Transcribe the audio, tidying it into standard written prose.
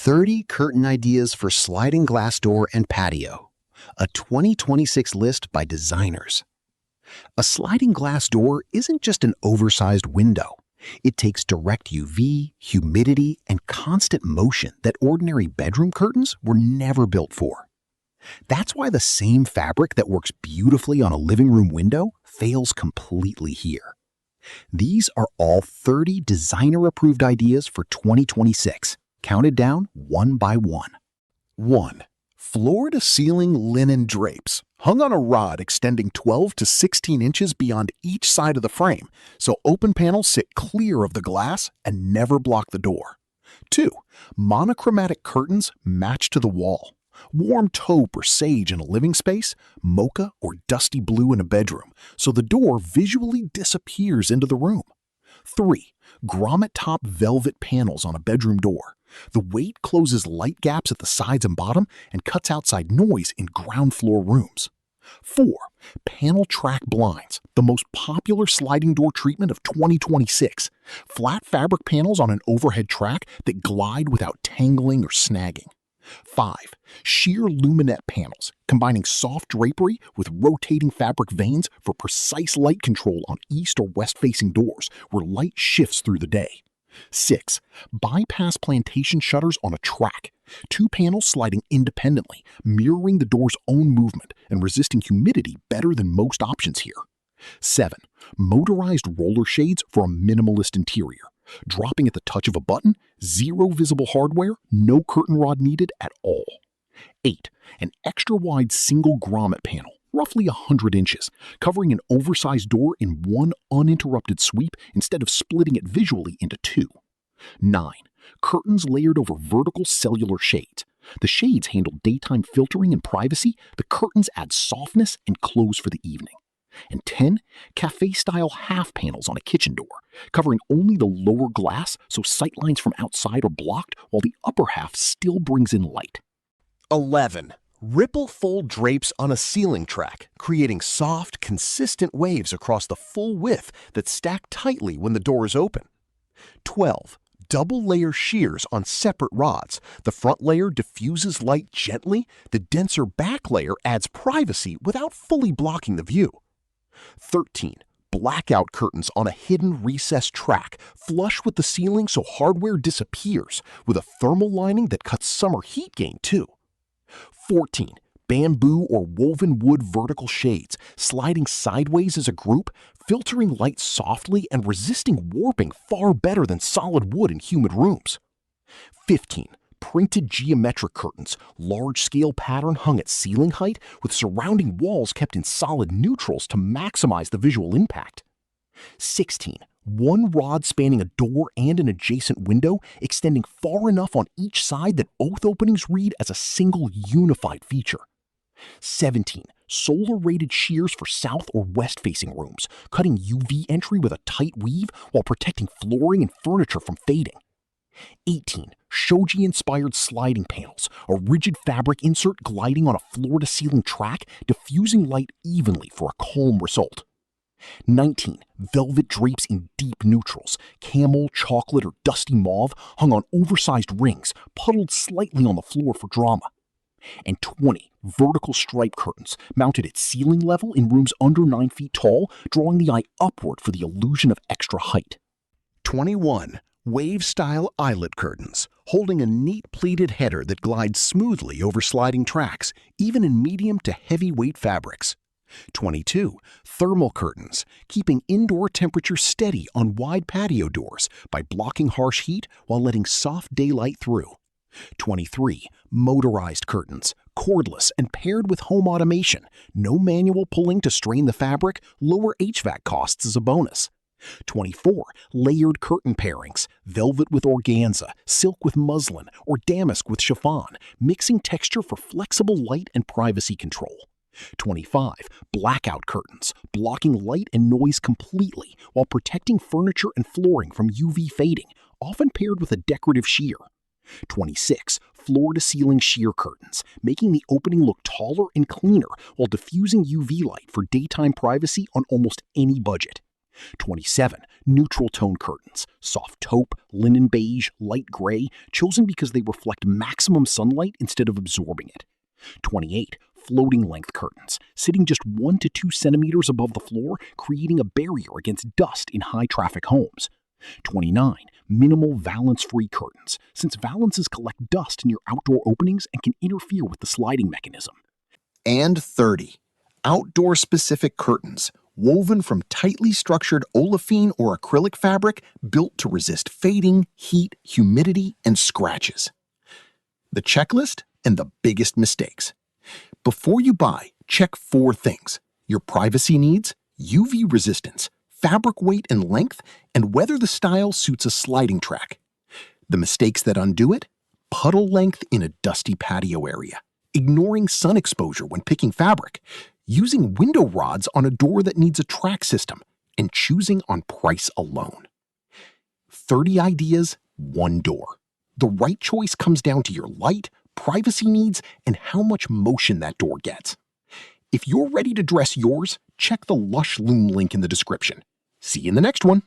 30 curtain ideas for sliding glass door and patio. A 2026 list by designers. A sliding glass door isn't just an oversized window. It takes direct UV, humidity, and constant motion that ordinary bedroom curtains were never built for. That's why the same fabric that works beautifully on a living room window fails completely here. These are all 30 designer-approved ideas for 2026, counted down one by one. 1. Floor-to-ceiling linen drapes, hung on a rod extending 12 to 16 inches beyond each side of the frame, so open panels sit clear of the glass and never block the door. 2. Monochromatic curtains match to the wall. Warm taupe or sage in a living space, mocha or dusty blue in a bedroom, so the door visually disappears into the room. 3. Grommet-top velvet panels on a bedroom door. The weight closes light gaps at the sides and bottom and cuts outside noise in ground floor rooms. 4. Panel track blinds, the most popular sliding door treatment of 2026. Flat fabric panels on an overhead track that glide without tangling or snagging. 5. Sheer luminette panels, combining soft drapery with rotating fabric veins for precise light control on east or west-facing doors where light shifts through the day. 6. Bypass plantation shutters on a track. 2 panels sliding independently, mirroring the door's own movement and resisting humidity better than most options here. 7. Motorized roller shades for a minimalist interior. Dropping at the touch of a button, zero visible hardware, no curtain rod needed at all. 8. An extra-wide single grommet panel, roughly 100 inches, covering an oversized door in one uninterrupted sweep instead of splitting it visually into 2. 9. Curtains layered over vertical cellular shades. The shades handle daytime filtering and privacy, the curtains add softness and close for the evening. And 10. Cafe-style half panels on a kitchen door, covering only the lower glass so sightlines from outside are blocked while the upper half still brings in light. 11. Ripple fold drapes on a ceiling track, creating soft, consistent waves across the full width that stack tightly when the door is open. 12. Double-layer shears on separate rods. The front layer diffuses light gently, the denser back layer adds privacy without fully blocking the view. 13. Blackout curtains on a hidden recessed track, flush with the ceiling so hardware disappears, with a thermal lining that cuts summer heat gain too. 14. Bamboo or woven wood vertical shades, sliding sideways as a group, filtering light softly and resisting warping far better than solid wood in humid rooms. 15. Printed geometric curtains, large-scale pattern hung at ceiling height with surrounding walls kept in solid neutrals to maximize the visual impact. 16. One rod spanning a door and an adjacent window, extending far enough on each side that both openings read as a single unified feature. 17. Solar-rated shears for south or west-facing rooms, cutting UV entry with a tight weave while protecting flooring and furniture from fading. 18. Shoji-inspired sliding panels, a rigid fabric insert gliding on a floor-to-ceiling track, diffusing light evenly for a calm result. 19. Velvet drapes in deep neutrals, camel, chocolate, or dusty mauve, hung on oversized rings, puddled slightly on the floor for drama. And 20. Vertical stripe curtains, mounted at ceiling level in rooms under 9 feet tall, drawing the eye upward for the illusion of extra height. 21. Wave-style eyelet curtains, holding a neat pleated header that glides smoothly over sliding tracks, even in medium to heavyweight fabrics. 22. Thermal curtains, keeping indoor temperature steady on wide patio doors by blocking harsh heat while letting soft daylight through. 23. Motorized curtains, cordless and paired with home automation. No manual pulling to strain the fabric, lower HVAC costs as a bonus. 24. Layered curtain pairings, velvet with organza, silk with muslin, or damask with chiffon, mixing texture for flexible light and privacy control. 25. Blackout curtains, blocking light and noise completely while protecting furniture and flooring from UV fading, often paired with a decorative sheer. 26. Floor-to-ceiling sheer curtains, making the opening look taller and cleaner while diffusing UV light for daytime privacy on almost any budget. 27. Neutral tone curtains. Soft taupe, linen beige, light gray, chosen because they reflect maximum sunlight instead of absorbing it. 28. Floating length curtains, sitting just 1 to 2 centimeters above the floor, creating a barrier against dust in high-traffic homes. 29. Minimal valance-free curtains, since valances collect dust near outdoor openings and can interfere with the sliding mechanism. And 30. Outdoor-specific curtains, woven from tightly structured olefin or acrylic fabric built to resist fading, heat, humidity, and scratches. The checklist and the biggest mistakes. Before you buy, check 4 things: your privacy needs, UV resistance, fabric weight and length, and whether the style suits a sliding track. The mistakes that undo it: puddle length in a dusty patio area, ignoring sun exposure when picking fabric, using window rods on a door that needs a track system, and choosing on price alone. 30 ideas, 1 door. The right choice comes down to your light, privacy needs, and how much motion that door gets. If you're ready to dress yours, check the Lush Loom link in the description. See you in the next one.